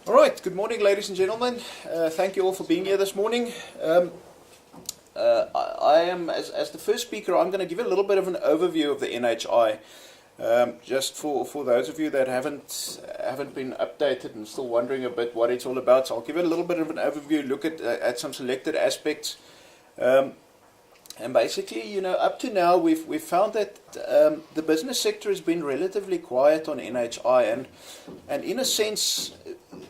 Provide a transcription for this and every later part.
All right, good morning, ladies and gentlemen. Thank you all for being here this morning. I am, as the first speaker, I'm going to give a little bit of an overview of the NHI, just for those of you that haven't been updated and still wondering a bit what it's all about. So I'll give it a little bit of an overview, look at some selected aspects. And basically, up to now, we've found that the business sector has been relatively quiet on NHI, and in a sense,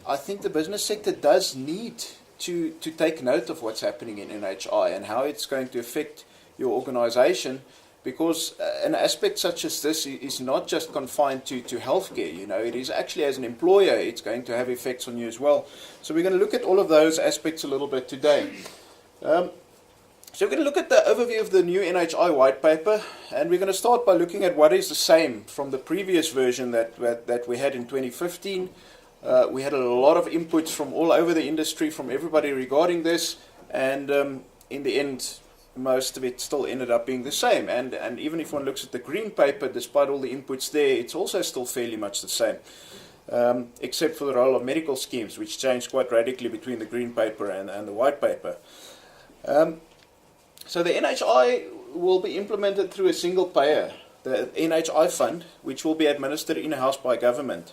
I think the business sector does need to take note of what's happening in NHI and how it's going to affect your organization, because an aspect such as this is not just confined to healthcare. It is actually, as an employer, it's going to have effects on you as well. So we're going to look at all of those aspects a little bit today. So we're going to look at the overview of the new NHI white paper, and we're going to start by looking at what is the same from the previous version that we had in 2015. We had a lot of inputs from all over the industry, from everybody regarding this, and in the end, most of it still ended up being the same. And even if one looks at the green paper, despite all the inputs there, it's also still fairly much the same, except for the role of medical schemes, which changed quite radically between the green paper and the white paper. So the NHI will be implemented through a single payer, the NHI fund, which will be administered in-house by government.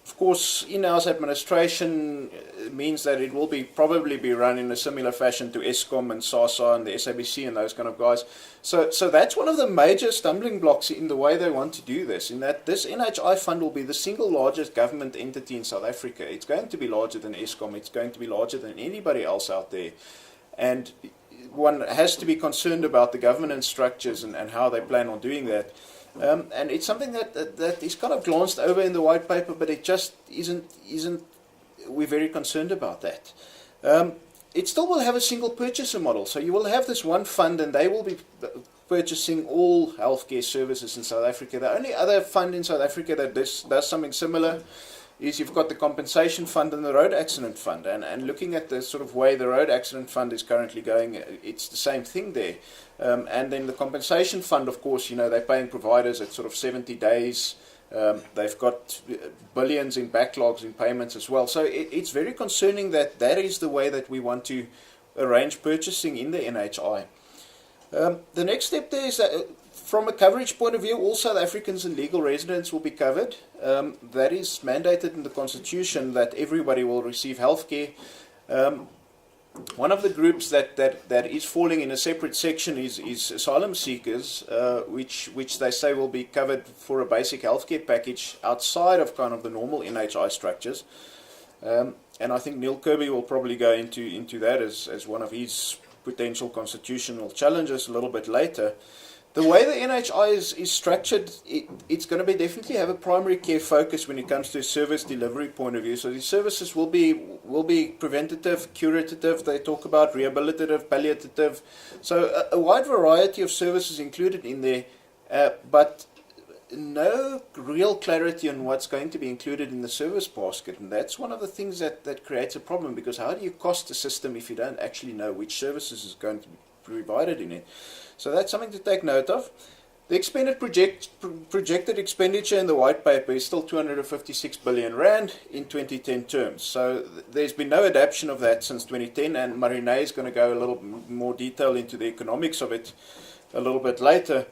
Of course, in-house administration means that it will probably be run in a similar fashion to ESCOM and SASA and the SABC and those kind of guys. So that's one of the major stumbling blocks in the way they want to do this, in that this NHI fund will be the single largest government entity in South Africa. It's going to be larger than ESCOM. It's going to be larger than anybody else out there. And one has to be concerned about the governance structures and how they plan on doing that. And it's something that is kind of glanced over in the white paper, but it just isn't. We're very concerned about that. It still will have a single purchaser model, so you will have this one fund, and they will be purchasing all healthcare services in South Africa. The only other fund in South Africa that does something similar is you've got the compensation fund and the road accident fund, and looking at the sort of way the road accident fund is currently going, it's the same thing there. And then the compensation fund, of course, they're paying providers at sort of 70 days. They've got billions in backlogs in payments as well. So it's very concerning that is the way that we want to arrange purchasing in the NHI. The next step there is that from a coverage point of view, all South Africans and legal residents will be covered. That is mandated in the Constitution, that everybody will receive health care. One of the groups that is falling in a separate section is asylum seekers, which they say will be covered for a basic healthcare package outside of kind of the normal NHI structures. And I think Neil Kirby will probably go into that as one of his potential constitutional challenges a little bit later. The way the NHI is structured, it's going to be definitely have a primary care focus when it comes to a service delivery point of view. So these services will be preventative, curative. They talk about rehabilitative, palliative. So a wide variety of services included in there, but no real clarity on what's going to be included in the service basket. And that's one of the things that creates a problem, because how do you cost a system if you don't actually know which services is going to be provided in it? So that's something to take note of. The projected expenditure in the white paper is still 256 billion rand in 2010 terms. So there's been no adaptation of that since 2010, and Marine is going to go a little more detail into the economics of it a little bit later.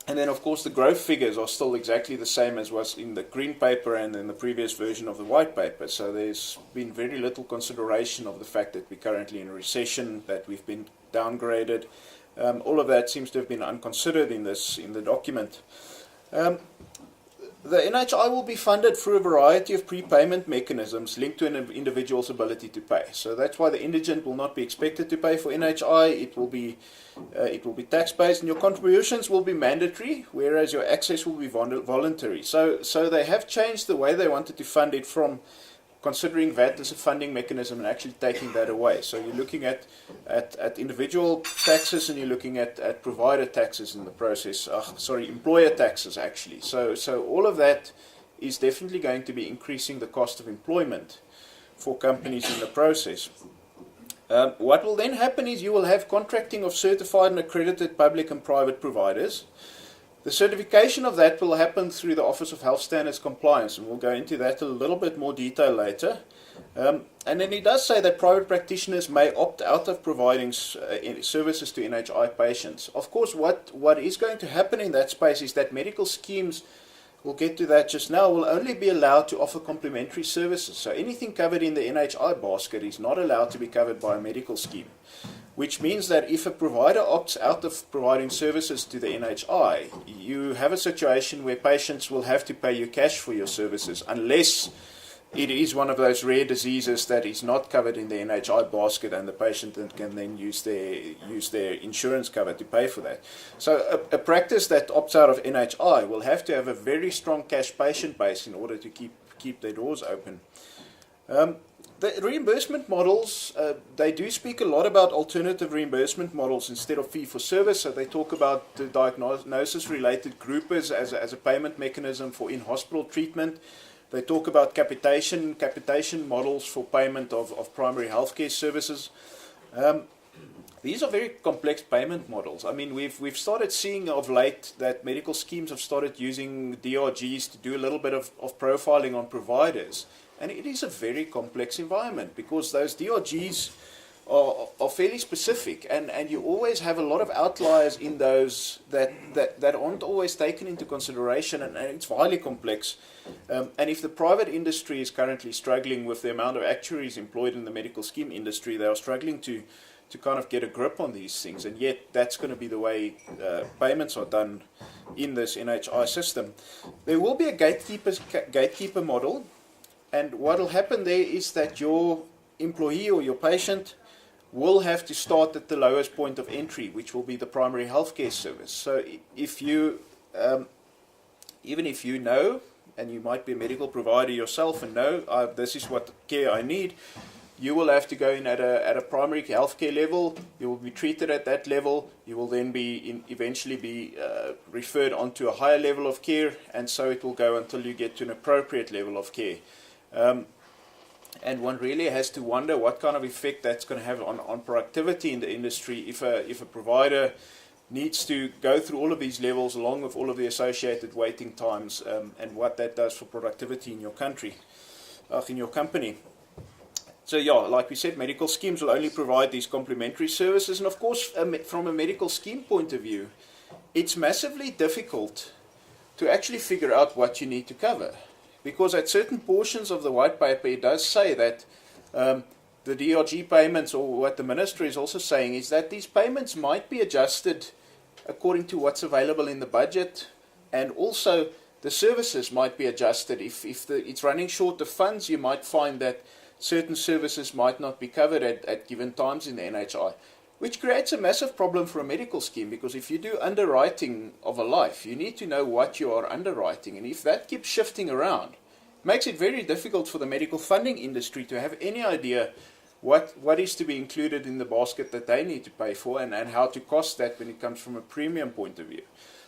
And then, of course, the growth figures are still exactly the same as was in the green paper and in the previous version of the white paper. So there's been very little consideration of the fact that we're currently in a recession, that we've been downgraded. All of that seems to have been unconsidered in the document. The NHI will be funded through a variety of prepayment mechanisms linked to an individual's ability to pay. So that's why the indigent will not be expected to pay for NHI. It will be tax-based, and your contributions will be mandatory, whereas your access will be voluntary. So they have changed the way they wanted to fund it, from considering VAT as a funding mechanism and actually taking that away. So you're looking at individual taxes, and you're looking at provider taxes in the process. Employer taxes actually. So all of that is definitely going to be increasing the cost of employment for companies in the process. What will then happen is you will have contracting of certified and accredited public and private providers. The certification of that will happen through the Office of Health Standards Compliance, and we'll go into that a little bit more detail later. And then he does say that private practitioners may opt out of providing services to NHI patients. Of course, what is going to happen in that space is that medical schemes, we'll get to that just now, will only be allowed to offer complementary services. So anything covered in the NHI basket is not allowed to be covered by a medical scheme, which means that if a provider opts out of providing services to the NHI, you have a situation where patients will have to pay you cash for your services unless it is one of those rare diseases that is not covered in the NHI basket, and the patient can then use their insurance cover to pay for that. So a practice that opts out of NHI will have to have a very strong cash patient base in order to keep their doors open. The reimbursement models, they do speak a lot about alternative reimbursement models instead of fee-for-service. So they talk about the diagnosis-related groupers as a payment mechanism for in-hospital treatment. They talk about capitation models for payment of primary healthcare services. These are very complex payment models. I mean, we've started seeing of late that medical schemes have started using DRGs to do a little bit of profiling on providers. And it is a very complex environment because those DRGs are fairly specific, and you always have a lot of outliers in those that aren't always taken into consideration, and it's highly complex. And if the private industry is currently struggling with the amount of actuaries employed in the medical scheme industry, they are struggling to kind of get a grip on these things, and yet that's going to be the way payments are done in this NHI system. There will be a gatekeeper model, and what will happen there is that your employee or your patient will have to start at the lowest point of entry, which will be the primary healthcare service. So if you, even if you know, and you might be a medical provider yourself and know this is what care I need, you will have to go in at a primary healthcare level. You will be treated at that level. You will then eventually be referred onto a higher level of care, and so it will go until you get to an appropriate level of care. And one really has to wonder what kind of effect that's going to have on productivity in the industry if a provider needs to go through all of these levels along with all of the associated waiting times, and what that does for productivity in your company. So yeah, like we said, medical schemes will only provide these complementary services, and of course from a medical scheme point of view, it's massively difficult to actually figure out what you need to cover. Because at certain portions of the white paper, it does say that the DRG payments, or what the minister is also saying, is that these payments might be adjusted according to what's available in the budget, and also the services might be adjusted. If it's running short of funds, you might find that certain services might not be covered at given times in the NHI, which creates a massive problem for a medical scheme, because if you do underwriting of a life, you need to know what you are underwriting, and if that keeps shifting around, it makes it very difficult for the medical funding industry to have any idea what is to be included in the basket that they need to pay for, and how to cost that when it comes from a premium point of view.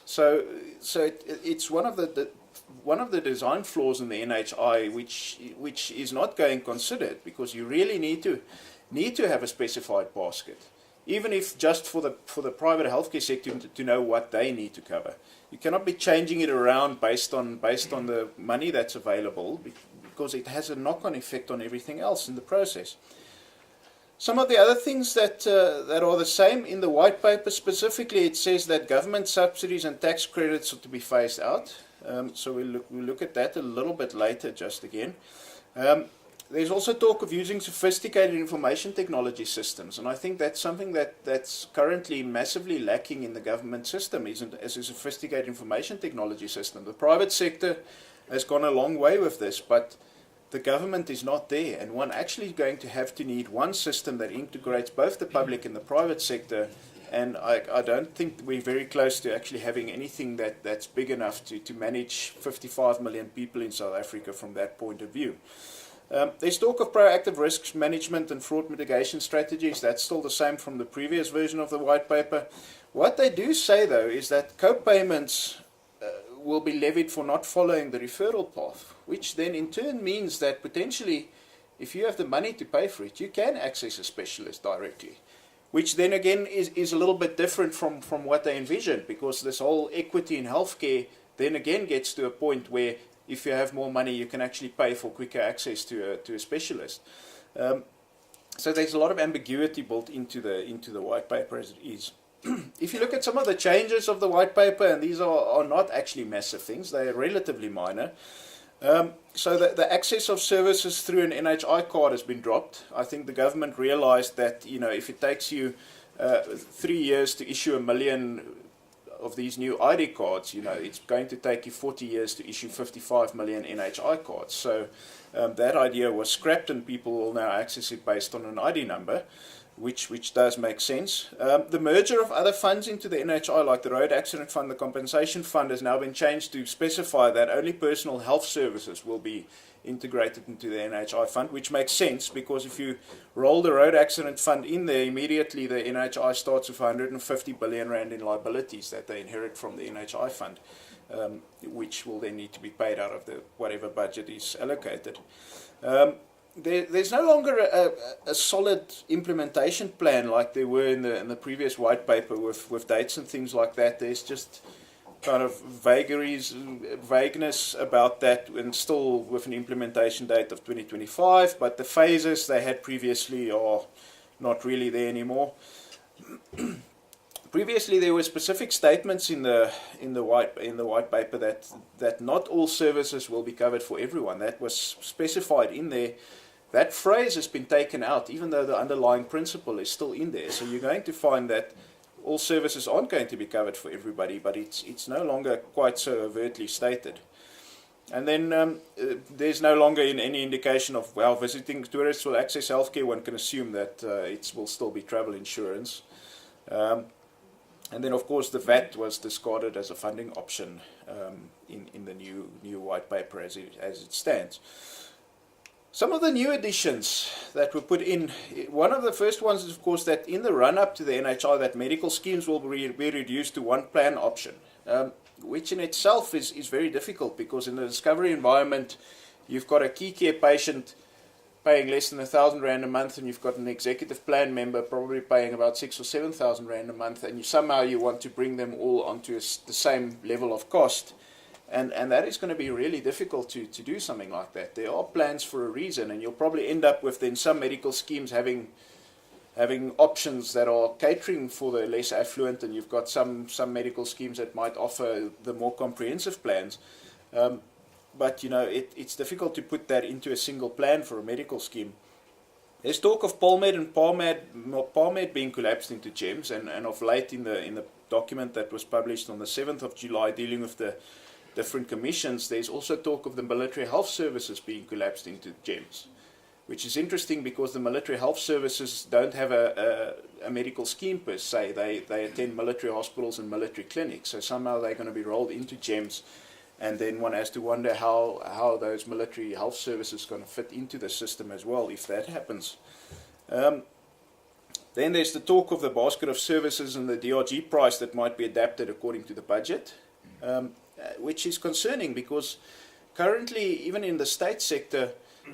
So it's one of the design flaws in the NHI which is not going considered, because you really need to have a specified basket, even if just for the private healthcare sector to know what they need to cover. You cannot be changing it around based on the money that's available, because it has a knock-on effect on everything else in the process. Some of the other things that are the same in the white paper, specifically it says that government subsidies and tax credits are to be phased out. So we'll look at that a little bit later just again. There's also talk of using sophisticated information technology systems, and I think that's something that's currently massively lacking in the government system, is a sophisticated information technology system. The private sector has gone a long way with this, but the government is not there, and one actually is going to have to need one system that integrates both the public and the private sector, and I don't think we're very close to actually having anything that's big enough to manage 55 million people in South Africa from that point of view. There's talk of proactive risk management and fraud mitigation strategies. That's still the same from the previous version of the white paper. What they do say, though, is that co-payments will be levied for not following the referral path, which then in turn means that potentially, if you have the money to pay for it, you can access a specialist directly, which then again is a little bit different from what they envisioned, because this whole equity in healthcare then again gets to a point where if you have more money, you can actually pay for quicker access to a specialist. So there's a lot of ambiguity built into the white paper as it is. If you look at some of the changes of the white paper, and these are not actually massive things, they are relatively minor. So the access of services through an NHI card has been dropped. I think the government realized that, you know, if it takes you 3 years to issue 1 million of these new ID cards, you know, it's going to take you 40 years to issue 55 million NHI cards. So that idea was scrapped, and people will now access it based on an ID number, which does make sense. The merger of other funds into the NHI, like the Road Accident Fund, the Compensation Fund, has now been changed to specify that only personal health services will be integrated into the NHI fund, which makes sense, because if you roll the Road Accident Fund in there, immediately the NHI starts with 150 billion rand in liabilities that they inherit from the NHI fund, which will then need to be paid out of the whatever budget is allocated. There's no longer a solid implementation plan like there were in the previous white paper with dates and things like that. There's just kind of vagueness about that, and still with an implementation date of 2025, but the phases they had previously are not really there anymore. Previously, there were specific statements in the white paper that not all services will be covered for everyone. That was specified in there. That phrase has been taken out, even though the underlying principle is still in there. So you're going to find that all services aren't going to be covered for everybody, but it's no longer quite so overtly stated. And then there's no longer any indication of, well, visiting tourists will access healthcare. One can assume that it will still be travel insurance. And then, of course, the VAT was discarded as a funding option in the new white paper as it stands. Some of the new additions that were put in, one of the first ones is, of course, that in the run-up to the NHI, that medical schemes will be reduced to one plan option, which in itself is very difficult, because in the discovery environment, you've got a key care patient paying less than 1,000 rand a month, and you've got an executive plan member probably paying about 6,000 or 7,000 rand a month, and somehow you want to bring them all onto the same level of cost. And that is going to be really difficult to do something like that. There are plans for a reason, and you'll probably end up with then some medical schemes having options that are catering for the less affluent, and you've got some medical schemes that might offer the more comprehensive plans. But, you know, it's difficult to put that into a single plan for a medical scheme. There's talk of PALMED and PALMED being collapsed into GEMS, and of late in the document that was published on the 7th of July dealing with the different commissions, there's also talk of the military health services being collapsed into GEMS, which is interesting because the military health services don't have a medical scheme per se. They attend military hospitals and military clinics, so somehow they're going to be rolled into GEMS, and then one has to wonder how those military health services are going to fit into the system as well if that happens. Then there's the talk of the basket of services and the DRG price that might be adapted according to the budget. Which is concerning, because currently, even in the state sector,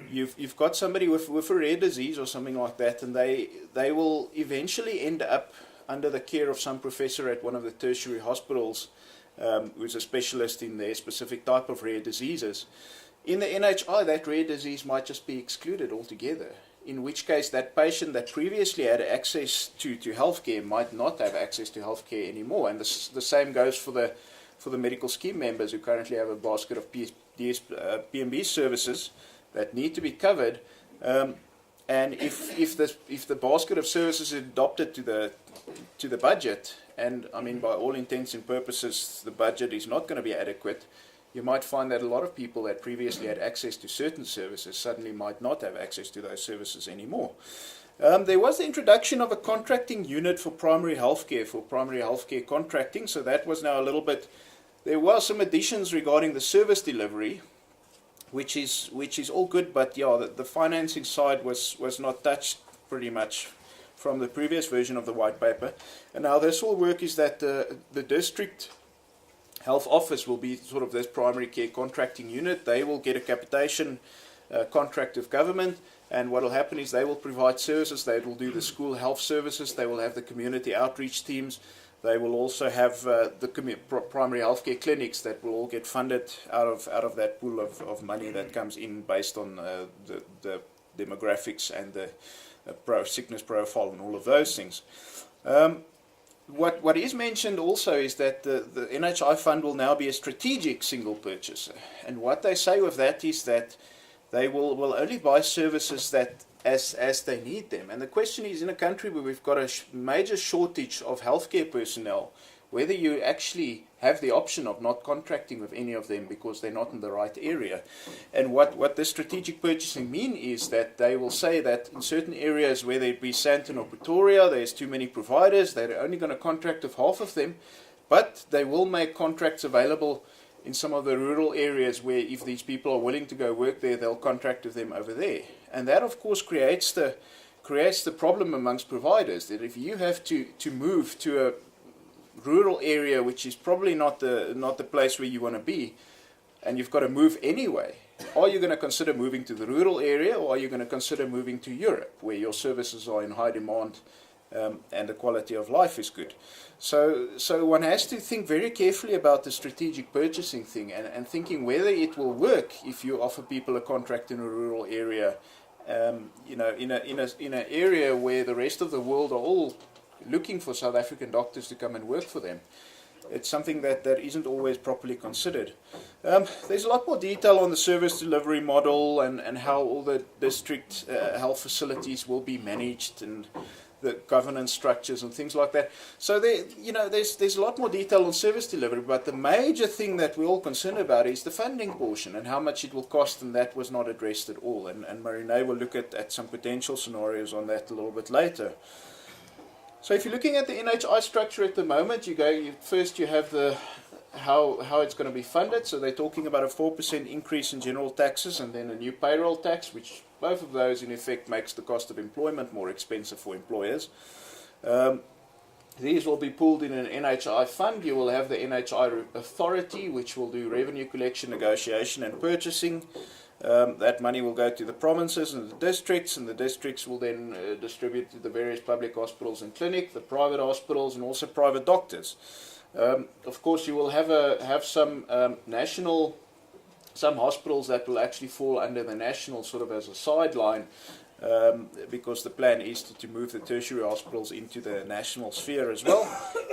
you've got somebody with a rare disease or something like that, and they will eventually end up under the care of some professor at one of the tertiary hospitals who's a specialist in their specific type of rare diseases. In the NHI, that rare disease might just be excluded altogether, in which case that patient that previously had access to healthcare might not have access to healthcare anymore, and the same goes for the medical scheme members who currently have a basket of PMB services that need to be covered. And if the basket of services is adopted to the budget, and I mean by all intents and purposes the budget is not going to be adequate, you might find that a lot of people that previously had access to certain services suddenly might not have access to those services anymore. There was the introduction of a contracting unit for primary healthcare contracting, so that was now a little bit. There were some additions regarding the service delivery, which is all good, but yeah, the financing side was not touched pretty much from the previous version of the white paper. And now this will work is that the district health office will be sort of this primary care contracting unit. They will get a capitation contract with government. And what will happen is they will provide services. They will do the school health services. They will have the community outreach teams. They will also have the primary healthcare clinics that will all get funded out of that pool of money that comes in based on the demographics and the sickness profile and all of those things. What is mentioned also is that the NHI fund will now be a strategic single purchaser. And what they say with that is that they will only buy services that as they need them. And the question is, in a country where we've got a major shortage of healthcare personnel, whether you actually have the option of not contracting with any of them because they're not in the right area. And what the strategic purchasing mean is that they will say that in certain areas, whether it be Sandton or Pretoria, there's too many providers, they're only going to contract with half of them, but they will make contracts available in some of the rural areas where if these people are willing to go work there, they'll contract with them over there. And that, of course, creates the problem amongst providers, that if you have to move to a rural area, which is probably not the place where you want to be, and you've got to move anyway, are you going to consider moving to the rural area, or are you going to consider moving to Europe, where your services are in high demand and the quality of life is good? So one has to think very carefully about the strategic purchasing thing and thinking whether it will work if you offer people a contract in a rural area, in an area where the rest of the world are all looking for South African doctors to come and work for them. It's something that isn't always properly considered. There's a lot more detail on the service delivery model and how all the district health facilities will be managed and the governance structures and things like that. So there's a lot more detail on service delivery, but the major thing that we're all concerned about is the funding portion and how much it will cost, and that was not addressed at all. And Marine will look at some potential scenarios on that a little bit later. So if you're looking at the NHI structure at the moment, first you have the how it's going to be funded. So they're talking about a 4% increase in general taxes and then a new payroll tax, which both of those in effect makes the cost of employment more expensive for employers. These will be pooled in an NHI fund. You will have the NHI authority, which will do revenue collection, negotiation and purchasing. That money will go to the provinces and the districts will then distribute to the various public hospitals and clinics, the private hospitals and also private doctors. Of course, you will have some some hospitals that will actually fall under the national sort of as a sideline, because the plan is to move the tertiary hospitals into the national sphere as well.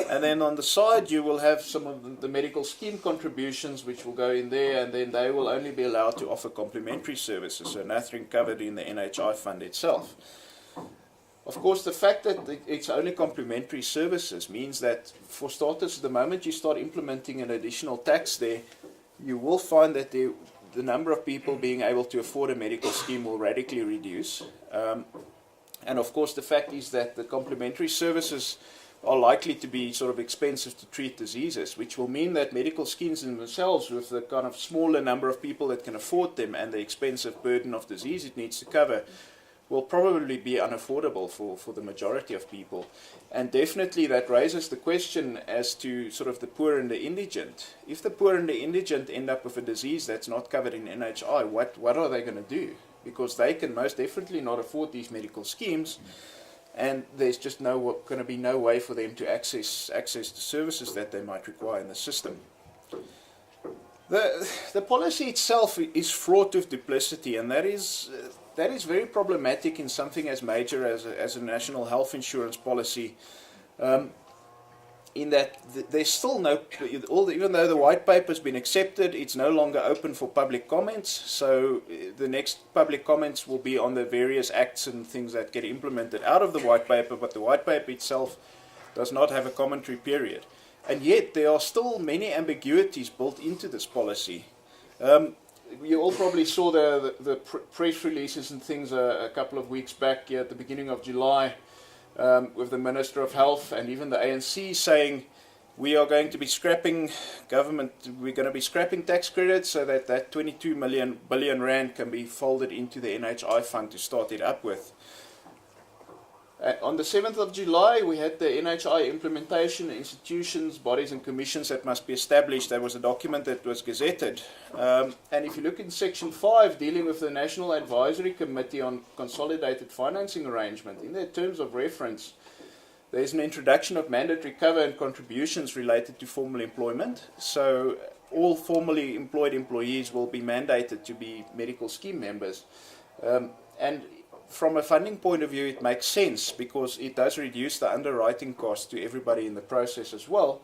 And then on the side you will have some of the medical scheme contributions which will go in there, and then they will only be allowed to offer complementary services, so nothing covered in the NHI fund itself. Of course, the fact that it's only complementary services means that, for starters, the moment you start implementing an additional tax there, you will find that the number of people being able to afford a medical scheme will radically reduce. And of course, the fact is that the complementary services are likely to be sort of expensive to treat diseases, which will mean that medical schemes in themselves, with the kind of smaller number of people that can afford them and the expensive burden of disease it needs to cover, will probably be unaffordable for the majority of people. And definitely that raises the question as to sort of the poor and the indigent. If the poor and the indigent end up with a disease that's not covered in NHI, what are they going to do? Because they can most definitely not afford these medical schemes, and there's just going to be no way for them to access the services that they might require in the system. The policy itself is fraught with duplicity, and that is very problematic in something as major as a national health insurance policy, in that there's still even though the white paper has been accepted, it's no longer open for public comments. So the next public comments will be on the various acts and things that get implemented out of the white paper, but the white paper itself does not have a commentary period. And yet there are still many ambiguities built into this policy. You all probably saw the press releases and things a couple of weeks back at the beginning of July, with the Minister of Health and even the ANC saying we are going to be scrapping tax credits so that 22 billion rand can be folded into the NHI fund to start it up with. On the 7th of July, we had the NHI Implementation, institutions, bodies and commissions that must be established. There was a document that was gazetted. And if you look in Section 5, dealing with the National Advisory Committee on Consolidated Financing Arrangement, in their terms of reference, there is an introduction of mandatory cover and contributions related to formal employment. So all formally employed employees will be mandated to be medical scheme members. And from a funding point of view, it makes sense because it does reduce the underwriting cost to everybody in the process as well.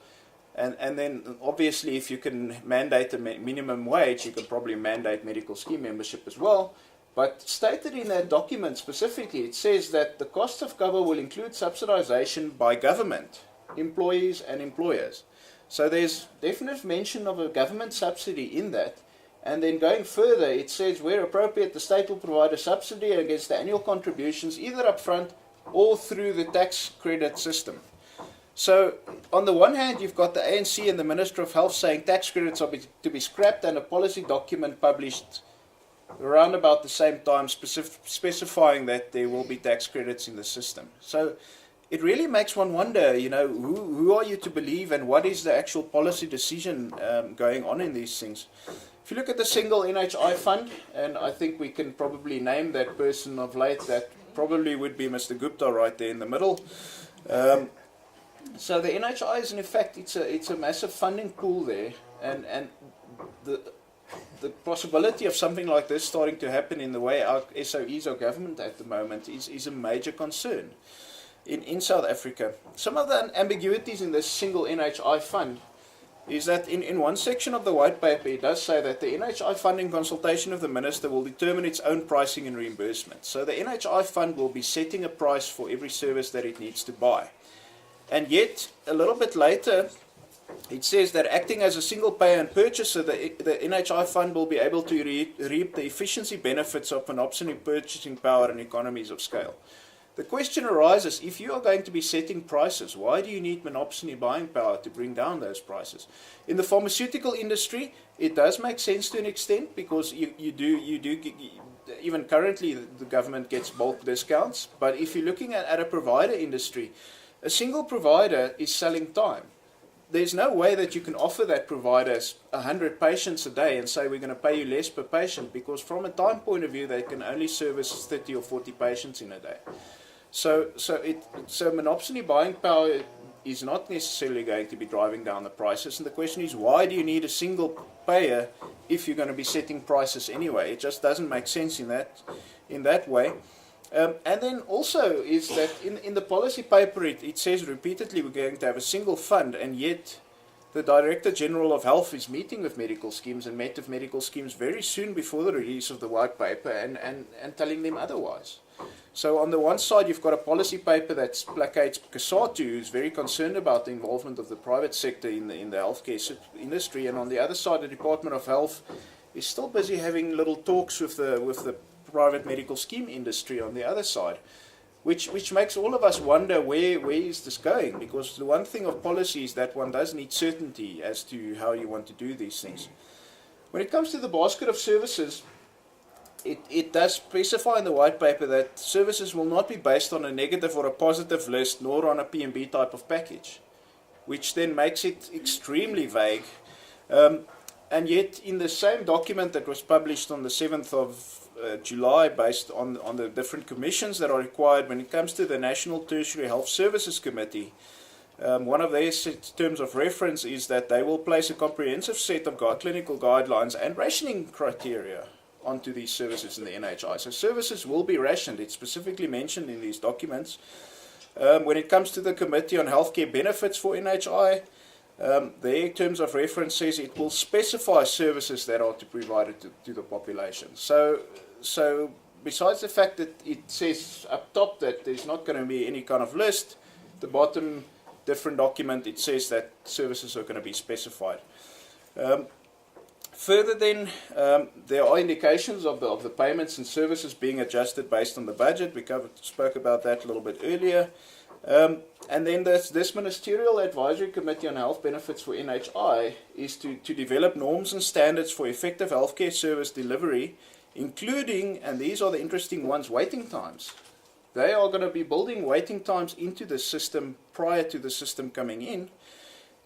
And then obviously if you can mandate a minimum wage, you can probably mandate medical scheme membership as well. But stated in that document specifically, it says that the cost of cover will include subsidization by government, employees and employers. So there's definite mention of a government subsidy in that. And then going further, it says where appropriate, the state will provide a subsidy against the annual contributions either upfront or through the tax credit system. So on the one hand, you've got the ANC and the Minister of Health saying tax credits are to be scrapped, and a policy document published around about the same time specifying that there will be tax credits in the system. So it really makes one wonder, who are you to believe and what is the actual policy decision going on in these things? If you look at the single NHI fund, and I think we can probably name that person of late, that probably would be Mr. Gupta right there in the middle. So the NHI is in effect, it's a massive funding pool there, and the possibility of something like this starting to happen in the way our SOEs are government at the moment is a major concern in South Africa. Some of the ambiguities in this single NHI fund is that in one section of the white paper, it does say that the NHI fund in consultation of the minister will determine its own pricing and reimbursement. So the NHI fund will be setting a price for every service that it needs to buy. And yet, a little bit later, it says that acting as a single payer and purchaser, the NHI fund will be able to reap the efficiency benefits of monopsony purchasing power and economies of scale. The question arises, if you are going to be setting prices, why do you need monopsony buying power to bring down those prices? In the pharmaceutical industry, it does make sense to an extent because you do even currently the government gets bulk discounts. But if you're looking at a provider industry, a single provider is selling time. There's no way that you can offer that provider 100 patients a day and say we're going to pay you less per patient, because from a time point of view they can only service 30 or 40 patients in a day. So monopsony buying power is not necessarily going to be driving down the prices, and the question is, why do you need a single payer if you're going to be setting prices anyway? It just doesn't make sense in that way. And then also is that in the policy paper it says repeatedly we're going to have a single fund, and yet the Director General of Health is meeting with medical schemes and met with medical schemes very soon before the release of the white paper and telling them otherwise. So on the one side you've got a policy paper that placates Kasatu, who's very concerned about the involvement of the private sector in the healthcare industry, and on the other side the Department of Health is still busy having little talks with the private medical scheme industry on the other side, which makes all of us wonder where is this going, because the one thing of policy is that one does need certainty as to how you want to do these things. When it comes to the basket of services, it does specify in the white paper that services will not be based on a negative or a positive list, nor on a P&B type of package, which then makes it extremely vague. And yet in the same document that was published on the 7th of July, based on the different commissions that are required when it comes to the National Tertiary Health Services Committee, one of their terms of reference is that they will place a comprehensive set of clinical guidelines and rationing criteria onto these services in the NHI. So services will be rationed. It's specifically mentioned in these documents. When it comes to the Committee on Healthcare Benefits for NHI, their terms of reference says it will specify services that are to be provided to the population. So besides the fact that it says up top that there's not going to be any kind of list, the bottom different document it says that services are going to be specified. Further then, there are indications of the payments and services being adjusted based on the budget. We spoke about that a little bit earlier. And then this Ministerial Advisory Committee on Health Benefits for NHI is to develop norms and standards for effective healthcare service delivery, including, and these are the interesting ones, waiting times. they are going to be building waiting times into the system prior to the system coming in,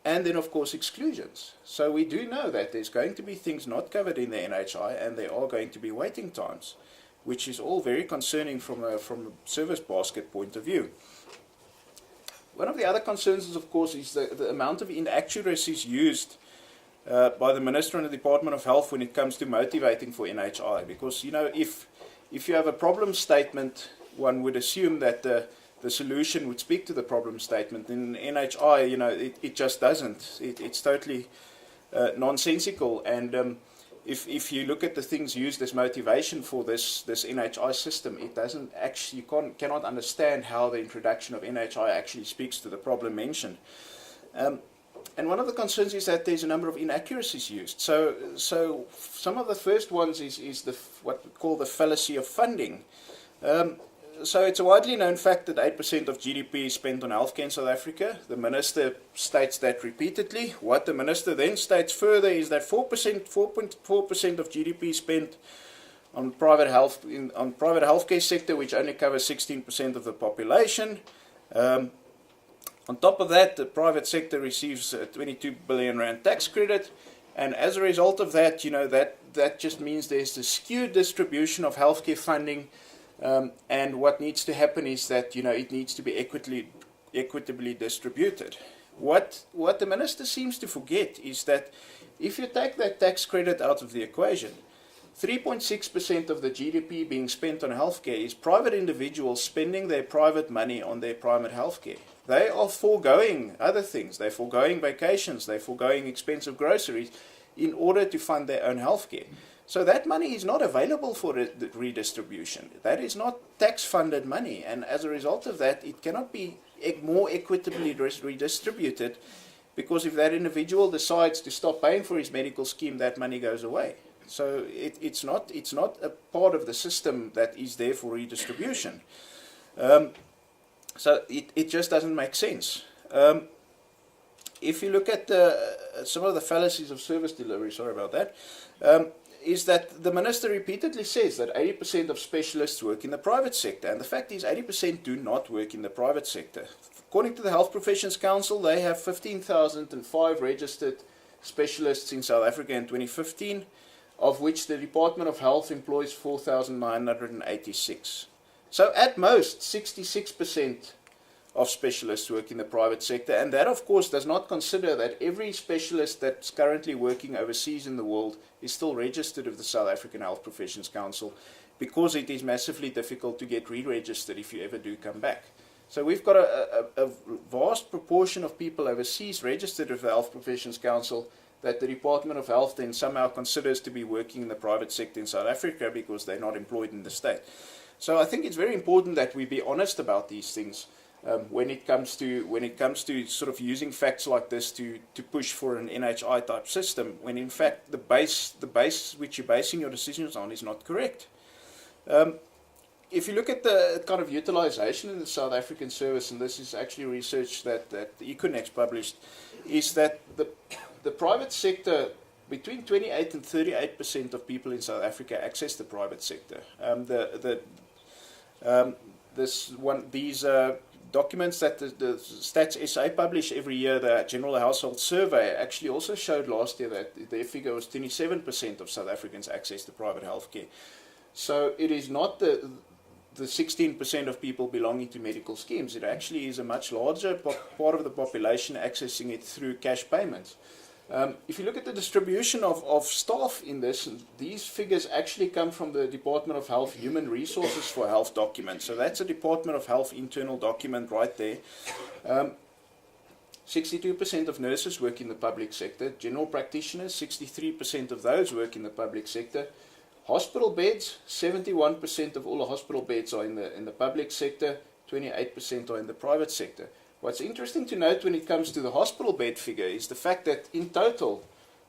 and then of course exclusions. So we do know that there's going to be things not covered in the NHI, and there are going to be waiting times, which is all very concerning from a service basket point of view. One of the other concerns is, of course, is the amount of inaccuracies used by the Minister and the Department of Health when it comes to motivating for NHI. Because, you know, if you have a problem statement, one would assume that the solution would speak to the problem statement. In NHI, you know, it just doesn't. It's totally nonsensical. And if you look at the things used as motivation for this NHI system, it doesn't actually, you cannot understand how the introduction of NHI actually speaks to the problem mentioned. And one of the concerns is that there's a number of inaccuracies used. So some of the first ones is what we call the fallacy of funding. So it's a widely known fact that 8% of GDP is spent on healthcare in South Africa. The Minister states that repeatedly. What the Minister then states further is that 4.4% of GDP is spent on private healthcare sector, which only covers 16% of the population. On top of that, the private sector receives a 22 billion rand tax credit, and as a result of that, you know, that just means there's a skewed distribution of healthcare funding. And what needs to happen is that, you know, it needs to be equitably distributed. What the Minister seems to forget is that if you take that tax credit out of the equation, 3.6% of the GDP being spent on healthcare is private individuals spending their private money on their private healthcare. They are foregoing other things. They're foregoing vacations. They're foregoing expensive groceries in order to fund their own healthcare. So that money is not available for redistribution. That is not tax-funded money, and as a result of that, it cannot be more equitably redistributed, because if that individual decides to stop paying for his medical scheme, that money goes away. So it's not a part of the system that is there for redistribution. So it just doesn't make sense. If you look at some of the fallacies of service delivery, sorry about that, is that the Minister repeatedly says that 80% of specialists work in the private sector, and the fact is 80% do not work in the private sector. According to the Health Professions Council, they have 15,005 registered specialists in South Africa in 2015, of which the Department of Health employs 4,986. So at most, 66% of specialists work in the private sector, and that of course does not consider that every specialist that's currently working overseas in the world is still registered with the South African Health Professions Council, because it is massively difficult to get re-registered if you ever do come back. So we've got a vast proportion of people overseas registered with the Health Professions Council that the Department of Health then somehow considers to be working in the private sector in South Africa because they're not employed in the state. So I think it's very important that we be honest about these things. When it comes to sort of using facts like this to push for an NHI type system, when in fact the base which you're basing your decisions on is not correct. If you look at the kind of utilization in the South African service, and this is actually research that Econex published, is that the private sector, between 28 and 38% of people in South Africa access the private sector. These documents that the Stats SA publish every year, the General Household Survey, actually also showed last year that their figure was 27% of South Africans access to private healthcare. So it is not the 16% of people belonging to medical schemes. It actually is a much larger part of the population accessing it through cash payments. If you look at the distribution of staff in this, these figures actually come from the Department of Health Human Resources for Health document. So that's a Department of Health internal document right there. 62% of nurses work in the public sector. General practitioners, 63% of those work in the public sector. Hospital beds, 71% of all the hospital beds are in the public sector, 28% are in the private sector. What's interesting to note when it comes to the hospital bed figure is the fact that in total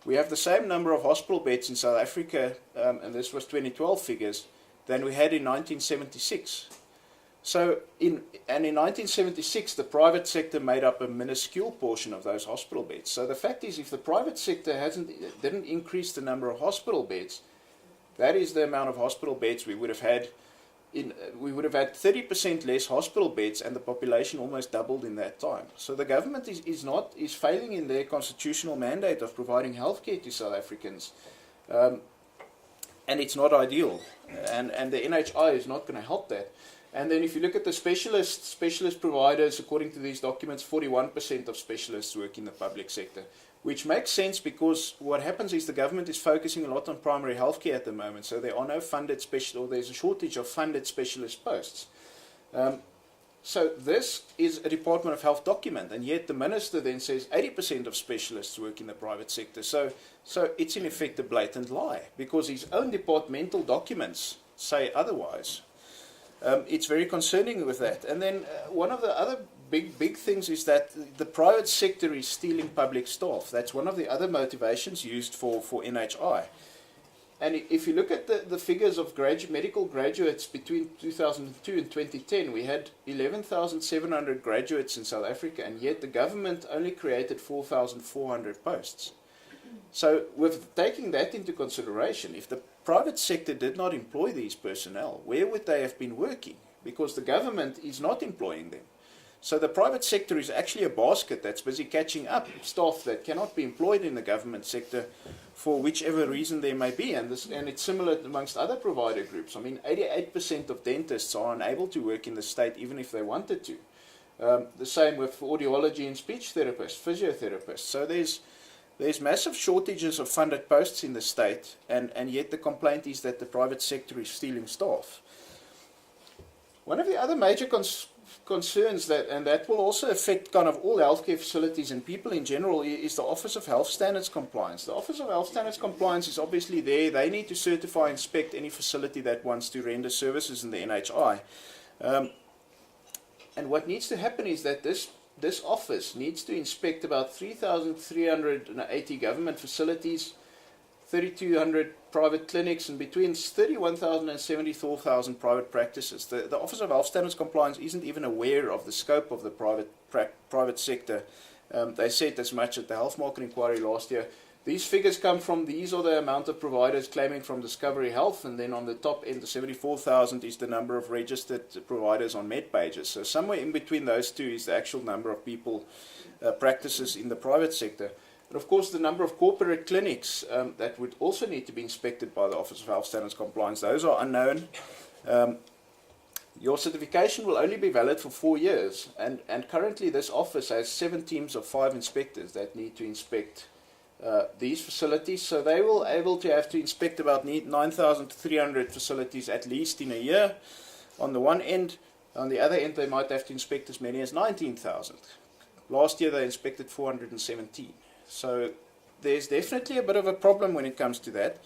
we have the same number of hospital beds in South Africa, and this was 2012 figures, than we had in 1976. So in 1976 the private sector made up a minuscule portion of those hospital beds. So the fact is, if the private sector didn't increase the number of hospital beds, that is the amount of hospital beds we would have had we would have had 30% less hospital beds, and the population almost doubled in that time. So the government is failing in their constitutional mandate of providing healthcare to South Africans, and it's not ideal. And the NHI is not going to help that. And then if you look at the specialist providers, according to these documents, 41% of specialists work in the public sector, which makes sense because what happens is the government is focusing a lot on primary healthcare at the moment, so there are no funded there's a shortage of funded specialist posts. So this is a Department of Health document, and yet the minister then says 80% of specialists work in the private sector. So it's in effect a blatant lie, because his own departmental documents say otherwise. It's very concerning with that. And then one of the other big things is that the private sector is stealing public staff. That's one of the other motivations used for NHI. And if you look at the figures of medical graduates between 2002 and 2010, we had 11,700 graduates in South Africa, and yet the government only created 4,400 posts. So with taking that into consideration, if the private sector did not employ these personnel, where would they have been working? Because the government is not employing them. So the private sector is actually a basket that's busy catching up staff that cannot be employed in the government sector for whichever reason there may be. And it's similar amongst other provider groups. I mean, 88% of dentists are unable to work in the state even if they wanted to. The same with audiology and speech therapists, physiotherapists. So there's massive shortages of funded posts in the state, and yet the complaint is that the private sector is stealing staff. One of the other major concerns that will also affect kind of all healthcare facilities and people in general is the Office of Health Standards Compliance. The Office of Health Standards Compliance is obviously there. They need to certify and inspect any facility that wants to render services in the NHI. And what needs to happen is that this office needs to inspect about 3,380 government facilities, 3,200 private clinics, and between 31,000 and 74,000 private practices. The Office of Health Standards Compliance isn't even aware of the scope of the private sector. They said as much at the Health Market Inquiry last year. These figures come from, these are the amount of providers claiming from Discovery Health, and then on the top end, the 74,000 is the number of registered providers on MedPages. So somewhere in between those two is the actual number of people, practices in the private sector. And of course, the number of corporate clinics that would also need to be inspected by the Office of Health Standards Compliance, those are unknown. Your certification will only be valid for 4 years, and currently this office has 7 teams of 5 inspectors that need to inspect these facilities. So they will able to have to inspect about 9,300 facilities at least in a year on the one end. On the other end, they might have to inspect as many as 19,000. Last year they inspected 417. So there's definitely a bit of a problem when it comes to that.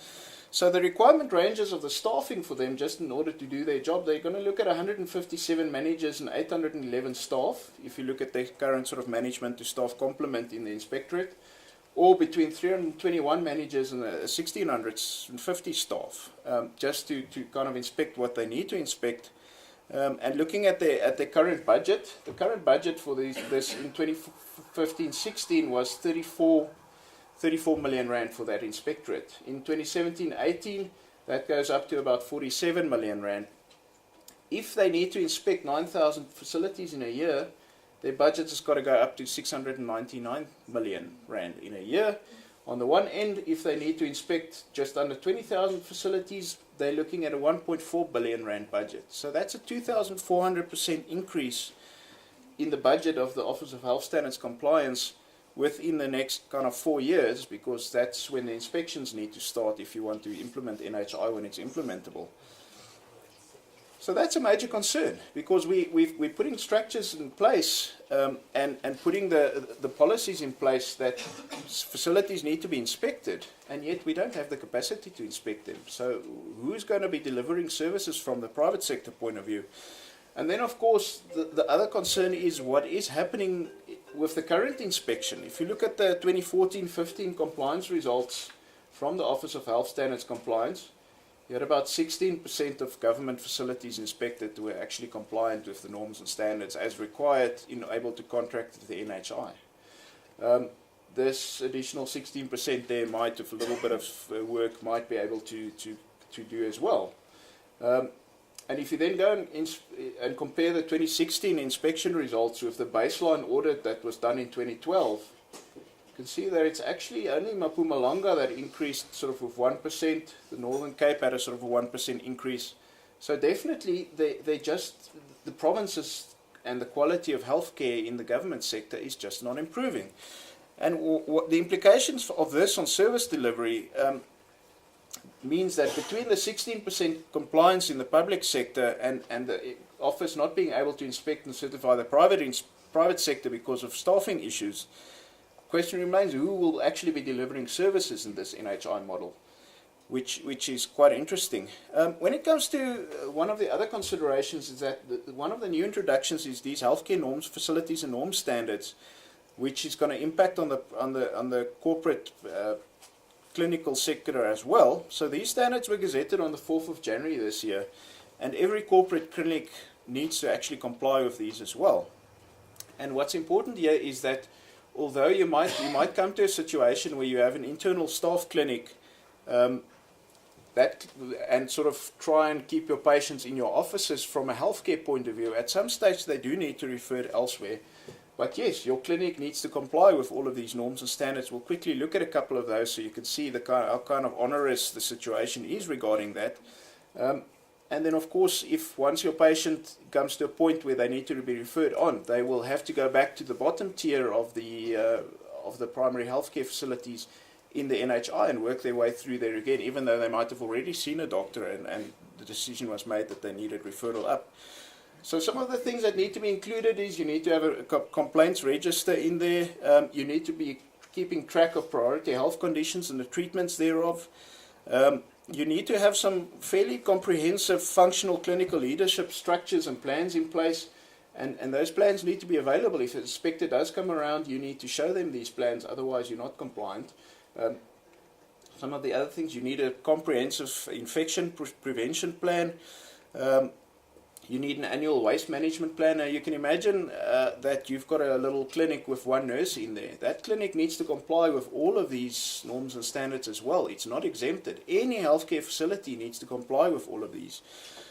So the requirement ranges of the staffing for them, just in order to do their job, they're going to look at 157 managers and 811 staff, if you look at the current sort of management to staff complement in the Inspectorate, or between 321 managers and 1,650 staff, just to kind of inspect what they need to inspect. And looking at the current budget, the current budget for this in 2015-16 was 34 million rand for that Inspectorate. In 2017-18, that goes up to about 47 million rand. If they need to inspect 9,000 facilities in a year, their budget has got to go up to 699 million rand in a year. On the one end, if they need to inspect just under 20,000 facilities, they're looking at a 1.4 billion rand budget. So that's a 2,400% increase in the budget of the Office of Health Standards Compliance within the next kind of 4 years, because that's when the inspections need to start if you want to implement NHI when it's implementable. So that's a major concern, because we're putting structures in place and putting the policies in place that facilities need to be inspected, and yet we don't have the capacity to inspect them. So who's going to be delivering services from the private sector point of view? And then, of course, the other concern is what is happening with the current inspection. If you look at the 2014-15 compliance results from the Office of Health Standards Compliance, you had about 16% of government facilities inspected who were actually compliant with the norms and standards as required in able to contract with the NHI. This additional 16% there might, with a little bit of work, might be able to do as well. And if you then go and compare the 2016 inspection results with the baseline audit that was done in 2012, you can see that it's actually only Mpumalanga that increased sort of with 1%. The Northern Cape had a sort of a 1% increase. So definitely the provinces and the quality of healthcare in the government sector is just not improving. And what the implications of this on service delivery means that between the 16% compliance in the public sector and the office not being able to inspect and certify the private sector because of staffing issues, the question remains who will actually be delivering services in this NHI model, which is quite interesting. When it comes to one of the other considerations is that one of the new introductions is these healthcare norms, facilities and norm standards, which is going to impact on the corporate clinical sector as well. So these standards were gazetted on the 4th of January this year, and every corporate clinic needs to actually comply with these as well. And what's important here is that although you might come to a situation where you have an internal staff clinic and sort of try and keep your patients in your offices from a healthcare point of view, at some stage they do need to refer it elsewhere. But yes, your clinic needs to comply with all of these norms and standards. We'll quickly look at a couple of those so you can see how kind of onerous the situation is regarding that. And then, of course, if once your patient comes to a point where they need to be referred on, they will have to go back to the bottom tier of the primary healthcare facilities in the NHI and work their way through there again, even though they might have already seen a doctor and the decision was made that they needed referral up. So some of the things that need to be included is you need to have a complaints register in there. You need to be keeping track of priority health conditions and the treatments thereof. You need to have some fairly comprehensive functional clinical leadership structures and plans in place. And those plans need to be available. If an inspector does come around, you need to show them these plans, otherwise you're not compliant. Some of the other things, you need a comprehensive infection prevention plan. You need an annual waste management plan. Now you can imagine that you've got a little clinic with one nurse in there. That clinic needs to comply with all of these norms and standards as well. It's not exempted. Any healthcare facility needs to comply with all of these.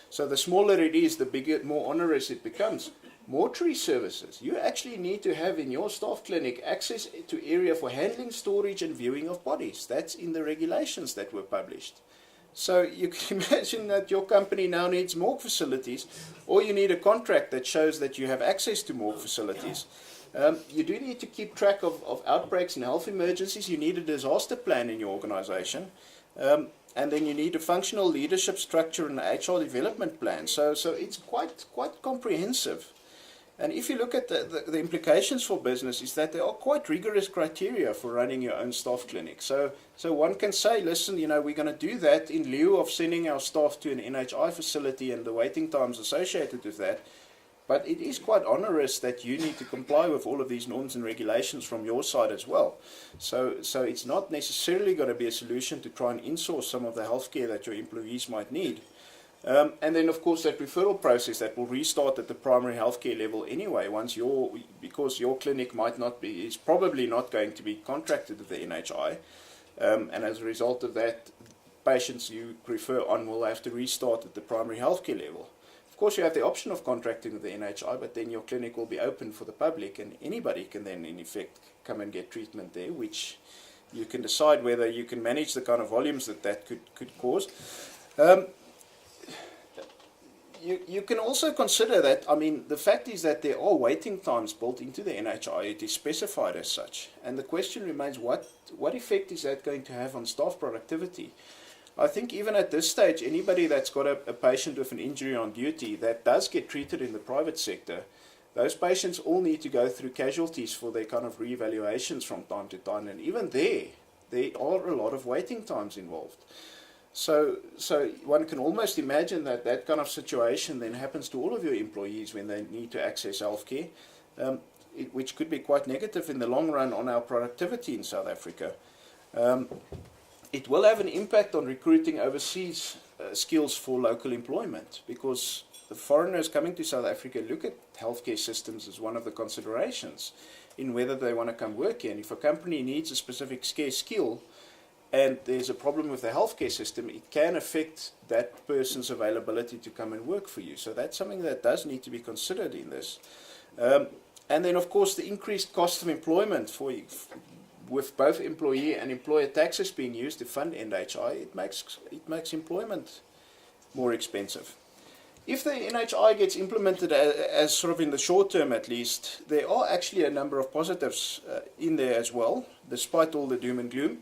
So the smaller it is, the bigger, more onerous it becomes. Mortuary services. You actually need to have in your staff clinic access to area for handling, storage and viewing of bodies. That's in the regulations that were published. So you can imagine that your company now needs morgue facilities, or you need a contract that shows that you have access to morgue facilities. You do need to keep track of outbreaks and health emergencies. You need a disaster plan in your organization. And then you need a functional leadership structure and an HR development plan. So it's quite comprehensive. And if you look at the implications for business, is that there are quite rigorous criteria for running your own staff clinic. So one can say, listen, we're going to do that in lieu of sending our staff to an NHI facility and the waiting times associated with that. But it is quite onerous that you need to comply with all of these norms and regulations from your side as well. So it's not necessarily going to be a solution to try and insource some of the healthcare that your employees might need. And then, of course, that referral process that will restart at the primary healthcare level anyway, because your clinic is probably not going to be contracted with the NHI, and as a result of that, patients you refer on will have to restart at the primary healthcare level. Of course, you have the option of contracting with the NHI, but then your clinic will be open for the public, and anybody can then, in effect, come and get treatment there, which you can decide whether you can manage the kind of volumes that could cause. You can also consider that, the fact is that there are waiting times built into the NHI. It is specified as such. And the question remains, what effect is that going to have on staff productivity? I think even at this stage, anybody that's got a patient with an injury on duty that does get treated in the private sector, those patients all need to go through casualties for their kind of reevaluations from time to time. And even there are a lot of waiting times involved. So one can almost imagine that kind of situation then happens to all of your employees when they need to access healthcare, which could be quite negative in the long run on our productivity in South Africa. It will have an impact on recruiting overseas skills for local employment, because the foreigners coming to South Africa look at healthcare systems as one of the considerations in whether they want to come work here. And if a company needs a specific scarce skill, and there's a problem with the healthcare system, it can affect that person's availability to come and work for you. So that's something that does need to be considered in this. And then, of course, the increased cost of employment with both employee and employer taxes being used to fund NHI, it makes employment more expensive. If the NHI gets implemented as sort of in the short term at least, there are actually a number of positives in there as well, despite all the doom and gloom.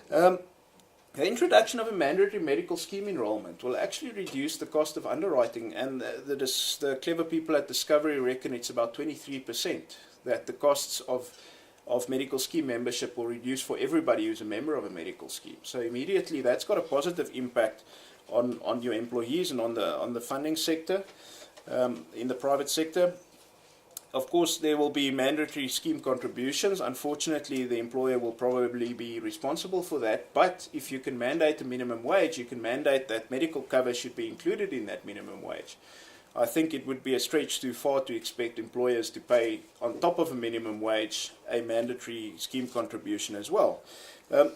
The introduction of a mandatory medical scheme enrollment will actually reduce the cost of underwriting, and the clever people at Discovery reckon it's about 23% that the costs of medical scheme membership will reduce for everybody who's a member of a medical scheme. So immediately that's got a positive impact on your employees and on the funding sector in the private sector. Of course, there will be mandatory scheme contributions. Unfortunately, the employer will probably be responsible for that. But if you can mandate a minimum wage, you can mandate that medical cover should be included in that minimum wage. I think it would be a stretch too far to expect employers to pay, on top of a minimum wage, a mandatory scheme contribution as well.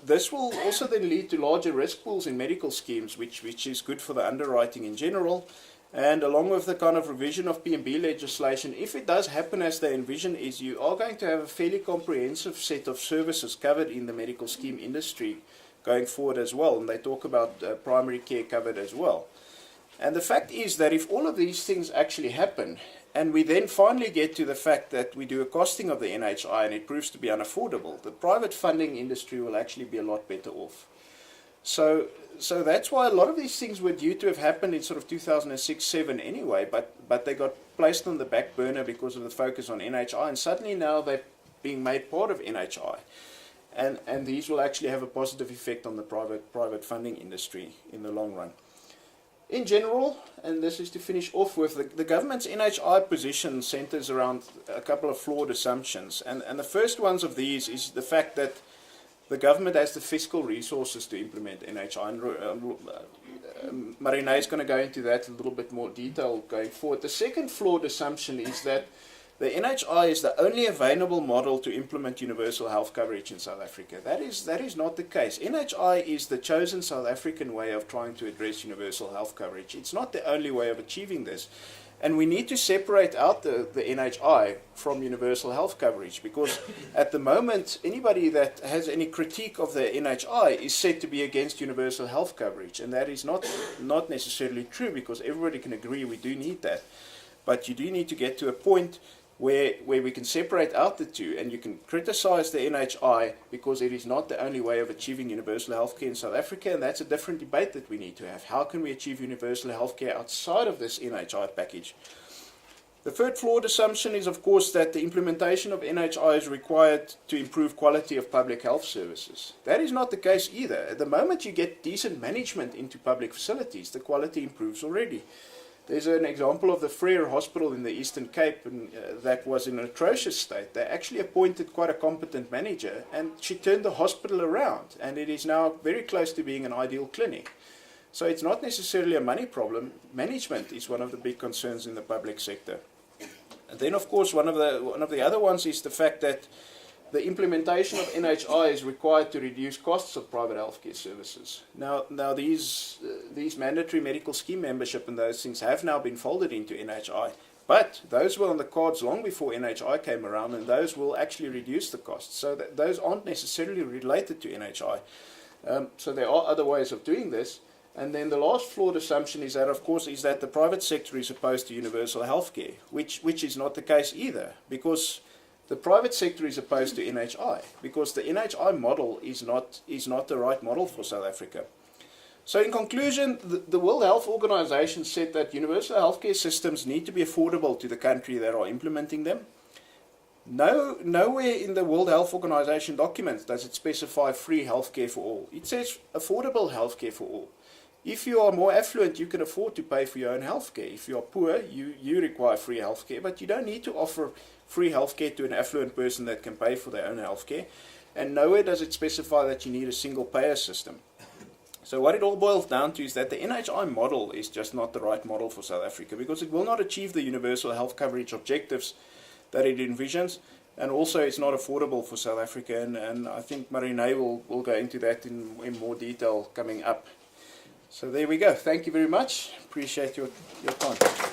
This will also then lead to larger risk pools in medical schemes, which is good for the underwriting in general. And along with the kind of revision of P&B legislation, if it does happen as they envision, is you are going to have a fairly comprehensive set of services covered in the medical scheme industry going forward as well. And they talk about primary care covered as well. And the fact is that if all of these things actually happen, and we then finally get to the fact that we do a costing of the NHI and it proves to be unaffordable, the private funding industry will actually be a lot better off. So that's why a lot of these things were due to have happened in sort of 2006-07 anyway, but they got placed on the back burner because of the focus on NHI, and suddenly now they're being made part of NHI. And these will actually have a positive effect on the private funding industry in the long run. In general, and this is to finish off with, the government's NHI position centers around a couple of flawed assumptions. And the first ones of these is the fact that the government has the fiscal resources to implement NHI. And Marina is going to go into that in a little bit more detail going forward. The second flawed assumption is that the NHI is the only available model to implement universal health coverage in South Africa. That is not the case. NHI is the chosen South African way of trying to address universal health coverage. It's not the only way of achieving this. And we need to separate out the NHI from universal health coverage, because at the moment, anybody that has any critique of the NHI is said to be against universal health coverage. And that is not necessarily true, because everybody can agree we do need that. But you do need to get to a point where we can separate out the two, and you can criticize the NHI because it is not the only way of achieving universal healthcare in South Africa, and that's a different debate that we need to have. How can we achieve universal healthcare outside of this NHI package? The third flawed assumption is, of course, that the implementation of NHI is required to improve quality of public health services. That is not the case either. At the moment you get decent management into public facilities, the quality improves already. There's an example of the Frere Hospital in the Eastern Cape that was in an atrocious state. They actually appointed quite a competent manager, and she turned the hospital around, and it is now very close to being an ideal clinic. So it's not necessarily a money problem. Management is one of the big concerns in the public sector. And then, of course, one of the other ones is the fact that the implementation of NHI is required to reduce costs of private healthcare services. Now these mandatory medical scheme membership and those things have now been folded into NHI, but those were on the cards long before NHI came around, and those will actually reduce the costs. So that those aren't necessarily related to NHI. So there are other ways of doing this. And then the last flawed assumption is that, of course, is that the private sector is opposed to universal healthcare, which is not the case either, because the private sector is opposed to NHI, because the NHI model is not the right model for South Africa. So in conclusion, the World Health Organization said that universal healthcare systems need to be affordable to the country that are implementing them. Nowhere in the World Health Organization documents does it specify free healthcare for all. It says affordable healthcare for all. If you are more affluent, you can afford to pay for your own healthcare. If you are poor, you require free healthcare, but you don't need to offer free healthcare to an affluent person that can pay for their own healthcare. And nowhere does it specify that you need a single payer system. So what it all boils down to is that the NHI model is just not the right model for South Africa, because it will not achieve the universal health coverage objectives that it envisions. and also it's not affordable for South Africa, and I think Marine will go into that in more detail coming up. So there we go. Thank you very much. Appreciate your time.